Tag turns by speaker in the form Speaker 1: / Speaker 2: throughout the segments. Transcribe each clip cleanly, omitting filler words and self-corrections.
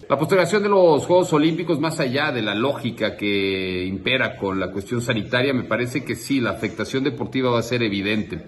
Speaker 1: La postergación de los Juegos Olímpicos, más allá de la lógica que impera con la cuestión sanitaria, me parece que sí, la afectación deportiva va a ser evidente.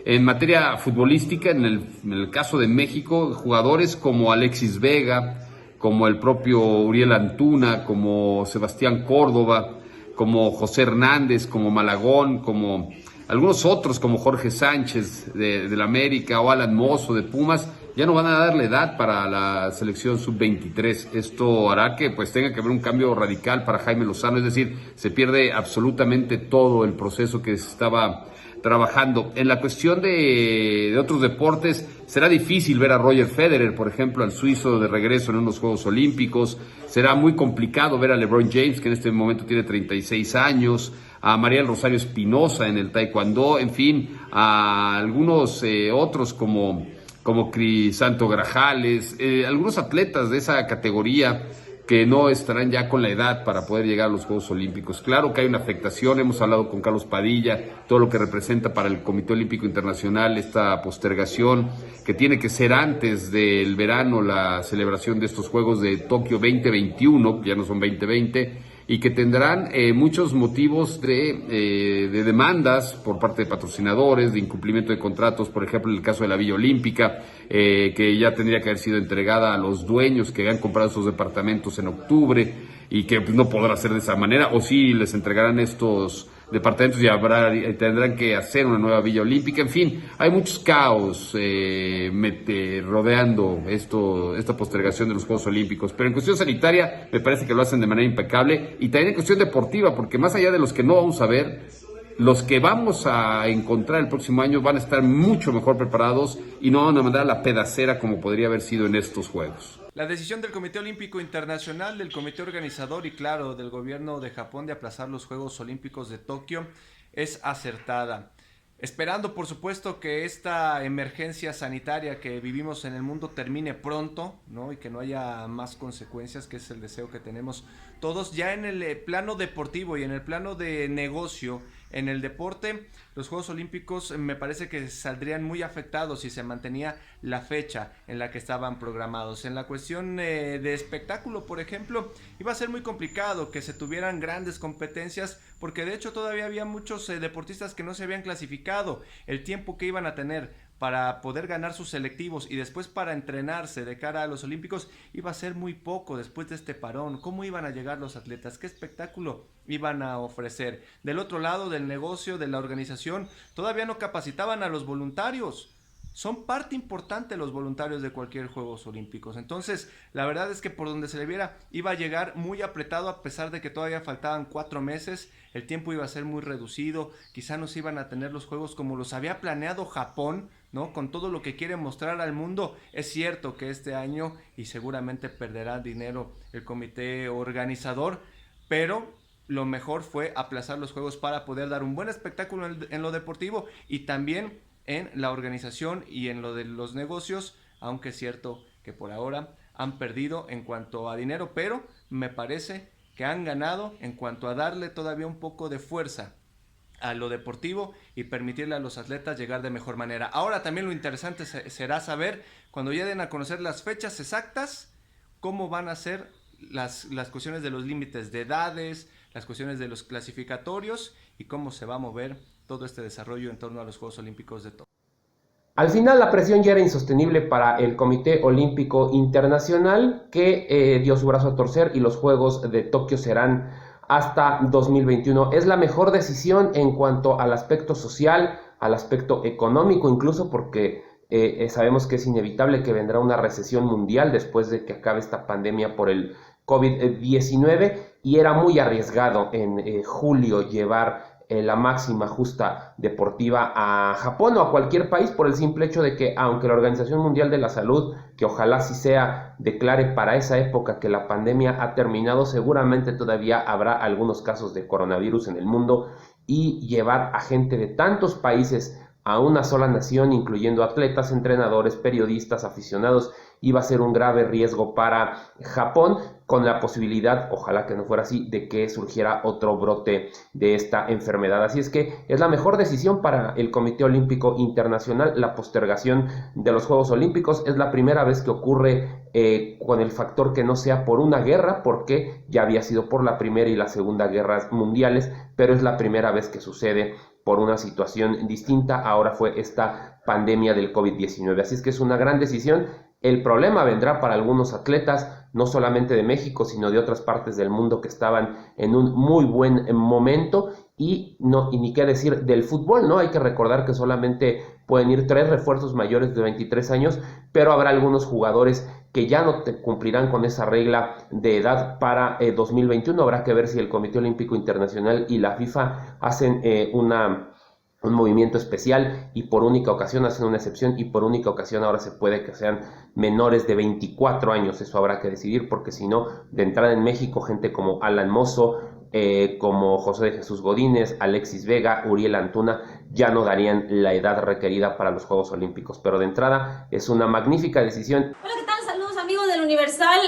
Speaker 1: En materia futbolística, en el caso de México, jugadores como Alexis Vega, como el propio Uriel Antuna, como Sebastián Córdoba, como José Hernández, como Malagón, como algunos otros como Jorge Sánchez del América o Alan Mozo de Pumas, ya no van a darle edad para la selección sub-23. Esto hará que pues tenga que haber un cambio radical para Jaime Lozano, es decir, se pierde absolutamente todo el proceso que se estaba trabajando. En la cuestión de otros deportes, será difícil ver a Roger Federer, por ejemplo, al suizo de regreso en unos Juegos Olímpicos. Será muy complicado ver a LeBron James, que en este momento tiene 36 años, a María del Rosario Espinosa en el taekwondo, en fin, a algunos otros como Crisanto Grajales, algunos atletas de esa categoría que no estarán ya con la edad para poder llegar a los Juegos Olímpicos. Claro que hay una afectación, hemos hablado con Carlos Padilla, todo lo que representa para el Comité Olímpico Internacional esta postergación, que tiene que ser antes del verano la celebración de estos Juegos de Tokio 2021, ya no son 2020, y que tendrán muchos motivos de demandas por parte de patrocinadores, de incumplimiento de contratos, por ejemplo, en el caso de la Villa Olímpica, que ya tendría que haber sido entregada a los dueños que han comprado esos departamentos en octubre y que pues, no podrá ser de esa manera, o sí les entregarán estos departamentos y tendrán que hacer una nueva Villa Olímpica. En fin, hay muchos caos rodeando esta postergación de los Juegos Olímpicos, pero en cuestión sanitaria me parece que lo hacen de manera impecable, y también en cuestión deportiva, porque más allá de los que no vamos a ver, los que vamos a encontrar el próximo año van a estar mucho mejor preparados y no van a mandar a la pedacera como podría haber sido en estos Juegos.
Speaker 2: La decisión del Comité Olímpico Internacional, del comité organizador y claro, del gobierno de Japón de aplazar los Juegos Olímpicos de Tokio es acertada. Esperando, por supuesto, que esta emergencia sanitaria que vivimos en el mundo termine pronto, ¿no? Y que no haya más consecuencias, que es el deseo que tenemos todos. Ya en el plano deportivo y en el plano de negocio, en el deporte, los Juegos Olímpicos me parece que saldrían muy afectados si se mantenía la fecha en la que estaban programados. En la cuestión de espectáculo, por ejemplo, iba a ser muy complicado que se tuvieran grandes competencias, porque de hecho todavía había muchos deportistas que no se habían clasificado. El tiempo que iban a tener para poder ganar sus selectivos y después para entrenarse de cara a los Olímpicos iba a ser muy poco después de este parón. ¿Cómo iban a llegar los atletas? ¿Qué espectáculo iban a ofrecer? Del otro lado del negocio, de la organización, todavía no capacitaban a los voluntarios. Son parte importante los voluntarios de cualquier Juegos Olímpicos. Entonces, la verdad es que por donde se le viera, iba a llegar muy apretado, a pesar de que todavía faltaban 4 meses. El tiempo iba a ser muy reducido. Quizá no se iban a tener los Juegos como los había planeado Japón, ¿no? Con todo lo que quiere mostrar al mundo. Es cierto que este año, y seguramente perderá dinero el comité organizador, pero lo mejor fue aplazar los Juegos para poder dar un buen espectáculo en lo deportivo y también en la organización y en lo de los negocios, aunque es cierto que por ahora han perdido en cuanto a dinero, pero me parece que han ganado en cuanto a darle todavía un poco de fuerza a lo deportivo y permitirle a los atletas llegar de mejor manera. Ahora también lo interesante será saber, cuando lleguen a conocer las fechas exactas, cómo van a ser las cuestiones de los límites de edades, las cuestiones de los clasificatorios y cómo se va a mover todo este desarrollo en torno a los Juegos Olímpicos de Tokio.
Speaker 3: Al final la presión ya era insostenible para el Comité Olímpico Internacional, que dio su brazo a torcer, y los Juegos de Tokio serán hasta 2021. Es la mejor decisión en cuanto al aspecto social, al aspecto económico, incluso porque sabemos que es inevitable que vendrá una recesión mundial después de que acabe esta pandemia por el COVID-19, y era muy arriesgado en julio llevar la máxima justa deportiva a Japón o a cualquier país, por el simple hecho de que, aunque la Organización Mundial de la Salud, que ojalá sí sea, declare para esa época que la pandemia ha terminado, seguramente todavía habrá algunos casos de coronavirus en el mundo, y llevar a gente de tantos países a una sola nación, incluyendo atletas, entrenadores, periodistas, aficionados iba a ser un grave riesgo para Japón, con la posibilidad, ojalá que no fuera así, de que surgiera otro brote de esta enfermedad. Así es que es la mejor decisión para el Comité Olímpico Internacional la postergación de los Juegos Olímpicos. Es la primera vez que ocurre con el factor que no sea por una guerra, porque ya había sido por la Primera y la Segunda Guerras Mundiales, pero es la primera vez que sucede por una situación distinta. Ahora fue esta pandemia del COVID-19. Así es que es una gran decisión. El problema vendrá para algunos atletas, no solamente de México, sino de otras partes del mundo que estaban en un muy buen momento, y ni qué decir del fútbol, ¿no? Hay que recordar que solamente pueden ir 3 refuerzos mayores de 23 años, pero habrá algunos jugadores que ya no cumplirán con esa regla de edad para 2021. Habrá que ver si el Comité Olímpico Internacional y la FIFA hacen un movimiento especial y por única ocasión hacen una excepción, y por única ocasión ahora se puede que sean menores de 24 años. Eso habrá que decidir, porque si no, de entrada en México, gente como Alan Mozo, como José de Jesús Godínez, Alexis Vega, Uriel Antuna, ya no darían la edad requerida para los Juegos Olímpicos. Pero de entrada es una magnífica decisión.
Speaker 4: Hola, ¿qué tal? Saludos amigos del Universal.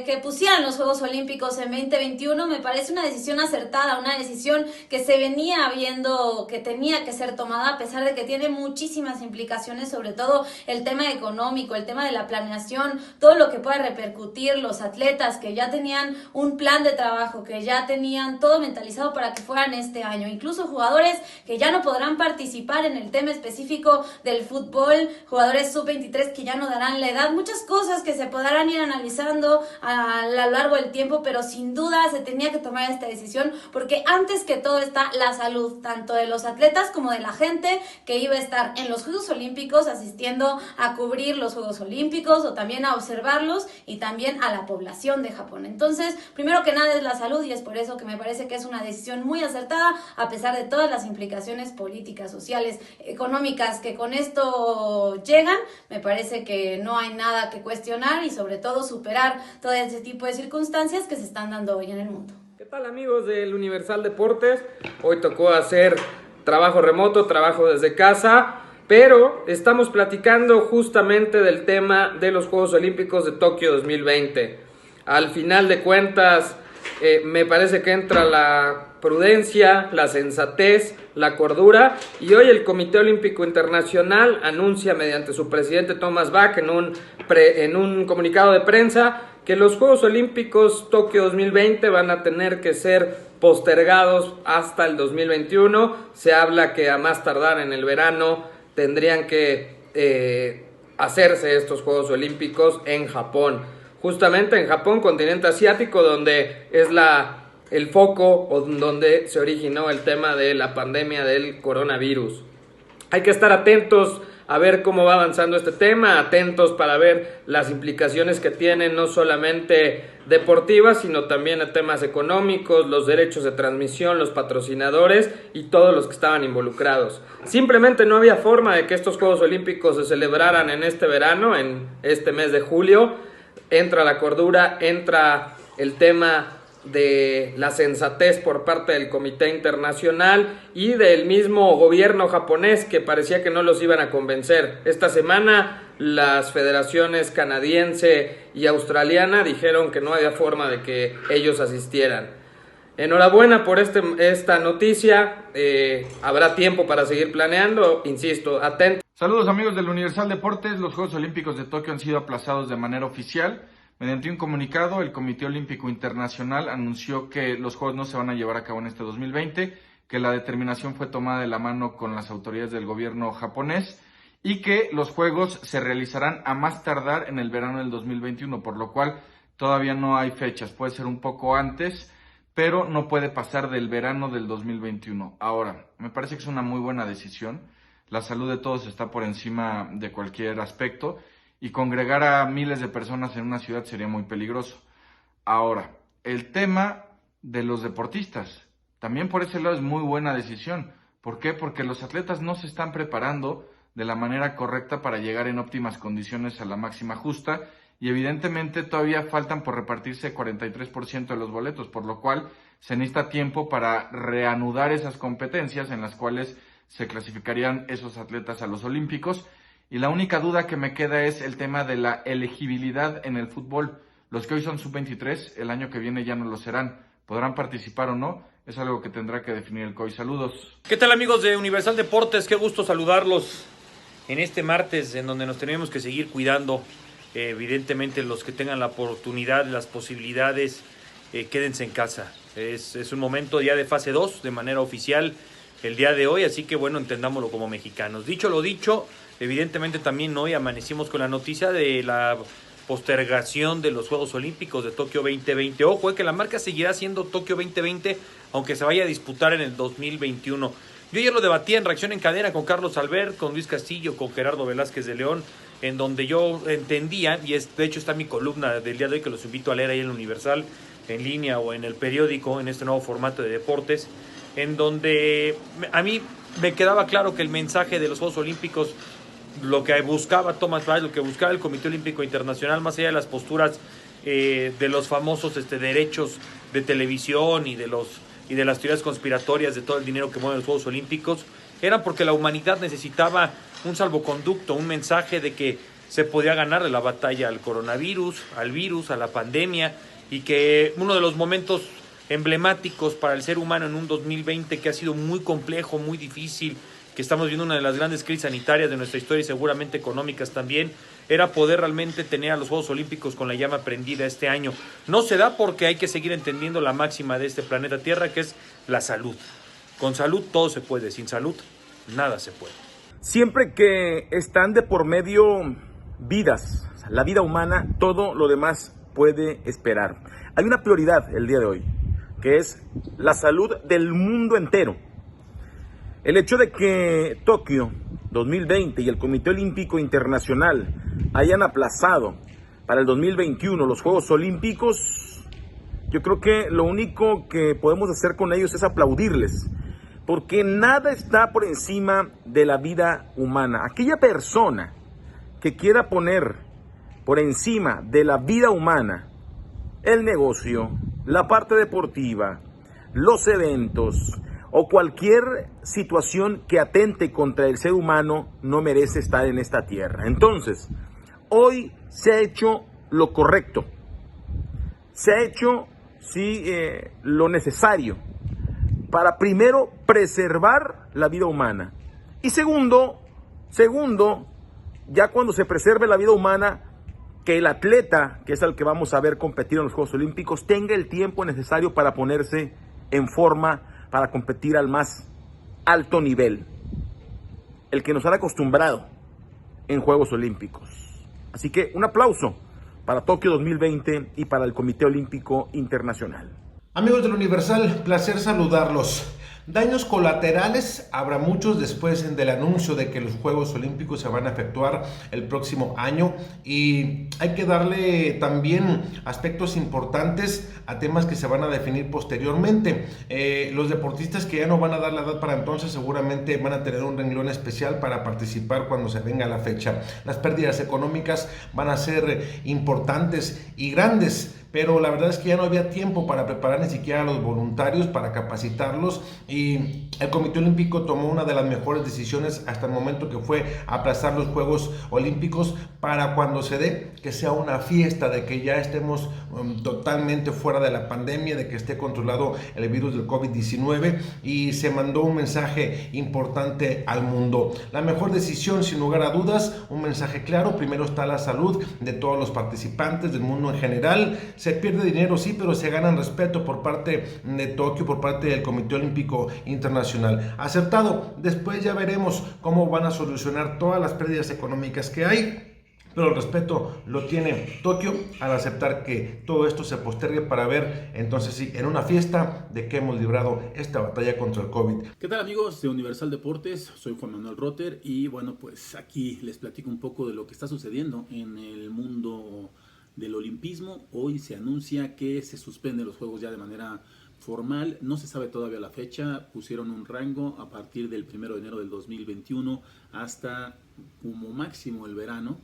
Speaker 4: Que pusieran los Juegos Olímpicos en 2021 me parece una decisión acertada, una decisión que se venía viendo que tenía que ser tomada, a pesar de que tiene muchísimas implicaciones, sobre todo el tema económico, el tema de la planeación, todo lo que pueda repercutir, los atletas que ya tenían un plan de trabajo, que ya tenían todo mentalizado para que fueran este año, incluso jugadores que ya no podrán participar en el tema específico del fútbol, jugadores sub-23 que ya no darán la edad, muchas cosas que se podrán ir analizando a lo largo del tiempo, pero sin duda se tenía que tomar esta decisión, porque antes que todo está la salud, tanto de los atletas como de la gente que iba a estar en los Juegos Olímpicos, asistiendo a cubrir los Juegos Olímpicos o también a observarlos, y también a la población de Japón. Entonces, primero que nada es la salud, y es por eso que me parece que es una decisión muy acertada, a pesar de todas las implicaciones políticas, sociales, económicas que con esto llegan. Me parece que no hay nada que cuestionar, y sobre todo superar todo ese tipo de circunstancias que se están dando hoy en el mundo.
Speaker 5: ¿Qué tal, amigos del Universal Deportes? Hoy tocó hacer trabajo remoto, trabajo desde casa, pero estamos platicando justamente del tema de los Juegos Olímpicos de Tokio 2020. Al final de cuentas, me parece que entra la prudencia, la sensatez, la cordura, y hoy el Comité Olímpico Internacional anuncia mediante su presidente Thomas Bach en un comunicado de prensa que los Juegos Olímpicos Tokio 2020 van a tener que ser postergados hasta el 2021. Se habla que a más tardar en el verano tendrían que hacerse estos Juegos Olímpicos en Japón. Justamente en Japón, continente asiático, donde es el foco o donde se originó el tema de la pandemia del coronavirus. Hay que estar atentos a ver cómo va avanzando este tema, atentos para ver las implicaciones que tienen, no solamente deportivas, sino también a temas económicos, los derechos de transmisión, los patrocinadores y todos los que estaban involucrados. Simplemente no había forma de que estos Juegos Olímpicos se celebraran en este verano, en este mes de julio. Entra la cordura, entra el tema de la sensatez por parte del Comité Internacional y del mismo gobierno japonés, que parecía que no los iban a convencer. Esta semana las federaciones canadiense y australiana dijeron que no había forma de que ellos asistieran. Enhorabuena por esta noticia. Habrá tiempo para seguir planeando, insisto, atentos.
Speaker 6: Saludos amigos del Universal Deportes. Los Juegos Olímpicos de Tokio han sido aplazados de manera oficial. Mediante un comunicado, el Comité Olímpico Internacional anunció que los Juegos no se van a llevar a cabo en este 2020, que la determinación fue tomada de la mano con las autoridades del gobierno japonés y que los Juegos se realizarán a más tardar en el verano del 2021, por lo cual todavía no hay fechas. Puede ser un poco antes, pero no puede pasar del verano del 2021. Ahora, me parece que es una muy buena decisión. La salud de todos está por encima de cualquier aspecto, y congregar a miles de personas en una ciudad sería muy peligroso. Ahora, el tema de los deportistas, también por ese lado es muy buena decisión. ¿Por qué? Porque los atletas no se están preparando de la manera correcta para llegar en óptimas condiciones a la máxima justa, y evidentemente todavía faltan por repartirse 43% de los boletos, por lo cual se necesita tiempo para reanudar esas competencias en las cuales se clasificarían esos atletas a los Olímpicos. Y la única duda que me queda es el tema de la elegibilidad en el fútbol. Los que hoy son sub-23, el año que viene ya no lo serán. ¿Podrán participar o no? Es algo que tendrá que definir el COI. Saludos.
Speaker 7: ¿Qué tal, amigos de Universal Deportes? Qué gusto saludarlos en este martes en donde nos tenemos que seguir cuidando. Evidentemente los que tengan la oportunidad, las posibilidades, quédense en casa. Es un momento ya de fase 2 de manera oficial el día de hoy, así que bueno, entendámoslo como mexicanos. Dicho lo dicho, evidentemente también hoy amanecimos con la noticia de la postergación de los Juegos Olímpicos de Tokio 2020. Ojo, que la marca seguirá siendo Tokio 2020, aunque se vaya a disputar en el 2021. Yo ayer lo debatía en Reacción en Cadena con Carlos Albert, con Luis Castillo, con Gerardo Velázquez de León, en donde yo entendía, y de hecho está mi columna del día de hoy que los invito a leer ahí en el Universal, en línea o en el periódico, en este nuevo formato de deportes, en donde a mí me quedaba claro que el mensaje de los Juegos Olímpicos, lo que buscaba Thomas Bach, lo que buscaba el Comité Olímpico Internacional, más allá de las posturas de los famosos derechos de televisión y de las teorías conspiratorias de todo el dinero que mueven los Juegos Olímpicos, era porque la humanidad necesitaba un salvoconducto, un mensaje de que se podía ganarle la batalla al coronavirus, al virus, a la pandemia, y que uno de los momentos emblemáticos para el ser humano en un 2020 que ha sido muy complejo, muy difícil, que estamos viendo una de las grandes crisis sanitarias de nuestra historia y seguramente económicas también, era poder realmente tener a los Juegos Olímpicos con la llama prendida este año. No se da porque hay que seguir entendiendo la máxima de este planeta Tierra, que es la salud. Con salud todo se puede, sin salud nada se puede.
Speaker 8: Siempre que están de por medio vidas, la vida humana, todo lo demás puede esperar. Hay una prioridad el día de hoy, que es la salud del mundo entero. El hecho de que Tokio 2020 y el Comité Olímpico Internacional hayan aplazado para el 2021 los Juegos Olímpicos, yo creo que lo único que podemos hacer con ellos es aplaudirles, porque nada está por encima de la vida humana. Aquella persona que quiera poner por encima de la vida humana el negocio, la parte deportiva, los eventos o cualquier situación que atente contra el ser humano, no merece estar en esta tierra. Entonces, hoy se ha hecho lo correcto, se ha hecho lo necesario para primero preservar la vida humana y segundo, ya cuando se preserve la vida humana, que el atleta, que es el que vamos a ver competir en los Juegos Olímpicos, tenga el tiempo necesario para ponerse en forma, para competir al más alto nivel, el que nos han acostumbrado en Juegos Olímpicos. Así que un aplauso para Tokio 2020 y para el Comité Olímpico Internacional.
Speaker 9: Amigos del Universal, placer saludarlos. Daños colaterales habrá muchos después del anuncio de que los Juegos Olímpicos se van a efectuar el próximo año, y hay que darle también aspectos importantes a temas que se van a definir posteriormente. Los deportistas que ya no van a dar la edad para entonces seguramente van a tener un renglón especial para participar cuando se venga la fecha. Las pérdidas económicas van a ser importantes y grandes, pero la verdad es que ya no había tiempo para preparar ni siquiera a los voluntarios, para capacitarlos, y el Comité Olímpico tomó una de las mejores decisiones hasta el momento, que fue aplazar los Juegos Olímpicos para cuando se dé, que sea una fiesta, de que ya estemos totalmente fuera de la pandemia, de que esté controlado el virus del COVID-19, y se mandó un mensaje importante al mundo. La mejor decisión, sin lugar a dudas, un mensaje claro. Primero está la salud de todos los participantes, del mundo en general. Se pierde dinero, sí, pero se ganan respeto por parte de Tokio, por parte del Comité Olímpico Internacional. Acertado. Después ya veremos cómo van a solucionar todas las pérdidas económicas que hay, pero el respeto lo tiene Tokio al aceptar que todo esto se postergue para ver, entonces sí, en una fiesta, de que hemos librado esta batalla contra el COVID.
Speaker 10: ¿Qué tal, amigos de Universal Deportes? Soy Juan Manuel Rotter y bueno, pues aquí les platico un poco de lo que está sucediendo en el mundo del olimpismo. Hoy se anuncia que se suspenden los juegos ya de manera formal. No se sabe todavía la fecha. Pusieron un rango a partir del 1 de enero del 2021 hasta como máximo el verano.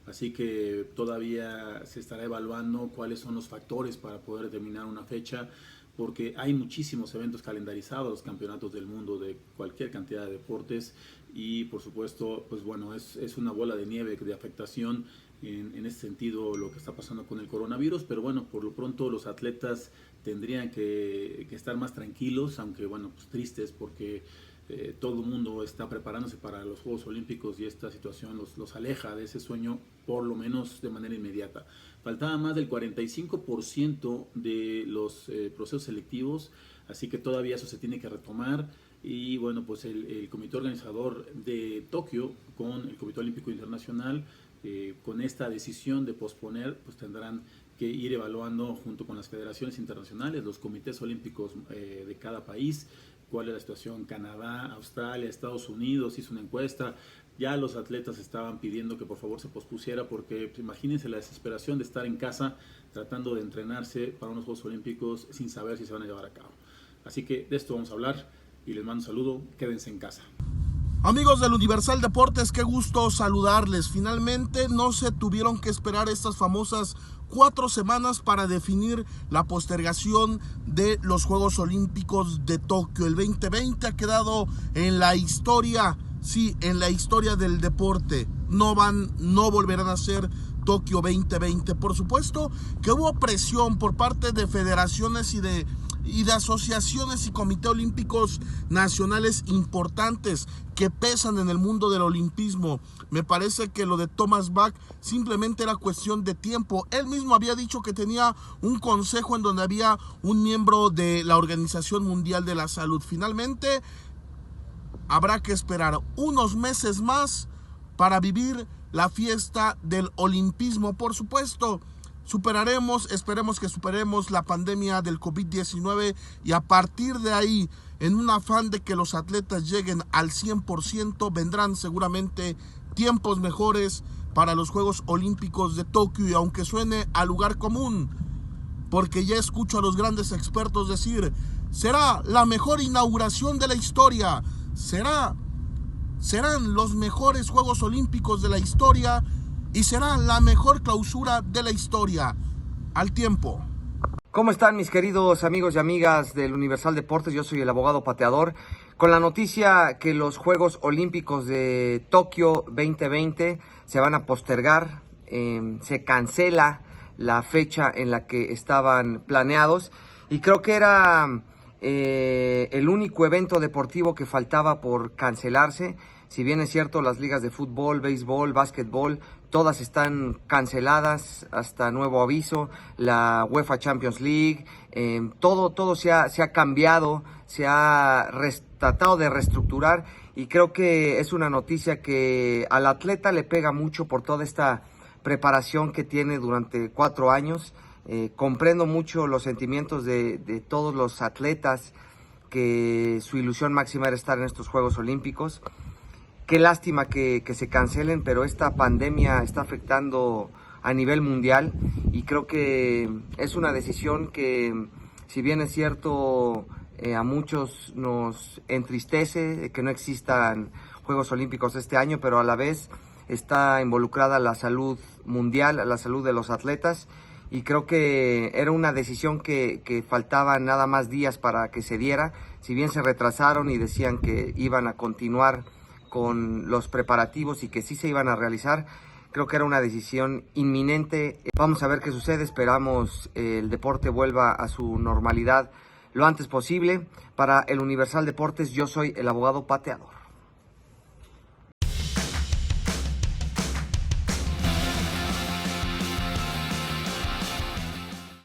Speaker 10: Así que todavía se estará evaluando cuáles son los factores para poder determinar una fecha. porque hay muchísimos eventos calendarizados, los campeonatos del mundo de cualquier cantidad de deportes, y por supuesto, pues bueno, es una bola de nieve de afectación en ese sentido lo que está pasando con el coronavirus, pero bueno, por lo pronto los atletas tendrían que estar más tranquilos, aunque bueno, pues tristes, porque todo el mundo está preparándose para los Juegos Olímpicos y esta situación los aleja de ese sueño, por lo menos de manera inmediata. Faltaba más del 45% de los procesos selectivos, así que todavía eso se tiene que retomar. Y bueno, pues el comité organizador de Tokio con el Comité Olímpico Internacional, con esta decisión de posponer, pues tendrán que ir evaluando junto con las federaciones internacionales, los comités olímpicos de cada país, cuál es la situación. Canadá, Australia, Estados Unidos hizo una encuesta. Ya los atletas estaban pidiendo que por favor se pospusiera, porque pues, imagínense la desesperación de estar en casa tratando de entrenarse para unos Juegos Olímpicos sin saber si se van a llevar a cabo. Así que de esto vamos a hablar y les mando un saludo. Quédense en casa.
Speaker 11: Amigos del Universal Deportes, qué gusto saludarles. Finalmente no se tuvieron que esperar estas famosas 4 semanas para definir la postergación de los Juegos Olímpicos de Tokio. El 2020 ha quedado en la historia, sí, en la historia del deporte. No volverán a ser Tokio 2020. Por supuesto que hubo presión por parte de federaciones y de asociaciones y comités olímpicos nacionales importantes que pesan en el mundo del olimpismo. Me parece que lo de Thomas Bach simplemente era cuestión de tiempo. Él mismo había dicho que tenía un consejo en donde había un miembro de la Organización Mundial de la Salud. Finalmente habrá que esperar unos meses más para vivir la fiesta del olimpismo. Por supuesto, esperemos que superemos la pandemia del COVID-19 y a partir de ahí, en un afán de que los atletas lleguen al 100%, vendrán seguramente tiempos mejores para los Juegos Olímpicos de Tokio. Y aunque suene a lugar común, porque ya escucho a los grandes expertos decir, será la mejor inauguración de la historia, serán los mejores Juegos Olímpicos de la historia y será la mejor clausura de la historia. Al tiempo.
Speaker 12: ¿Cómo están mis queridos amigos y amigas del Universal Deportes? Yo soy el abogado pateador, con la noticia que los Juegos Olímpicos de Tokio 2020 se van a postergar. Se cancela la fecha en la que estaban planeados y creo que era el único evento deportivo que faltaba por cancelarse. Si bien es cierto, las ligas de fútbol, béisbol, básquetbol, todas están canceladas hasta nuevo aviso. La UEFA Champions League, todo se ha cambiado, se ha tratado de reestructurar y creo que es una noticia que al atleta le pega mucho por toda esta preparación que tiene durante 4 años. Comprendo mucho los sentimientos de todos los atletas, que su ilusión máxima era estar en estos Juegos Olímpicos. Qué lástima que se cancelen, pero esta pandemia está afectando a nivel mundial y creo que es una decisión que, si bien es cierto, a muchos nos entristece que no existan Juegos Olímpicos este año, pero a la vez está involucrada la salud mundial, la salud de los atletas, y creo que era una decisión que faltaban nada más días para que se diera. Si bien se retrasaron y decían que iban a continuar con los preparativos y que sí se iban a realizar, creo que era una decisión inminente. Vamos a ver qué sucede, esperamos el deporte vuelva a su normalidad lo antes posible. Para el Universal Deportes, yo soy el abogado pateador.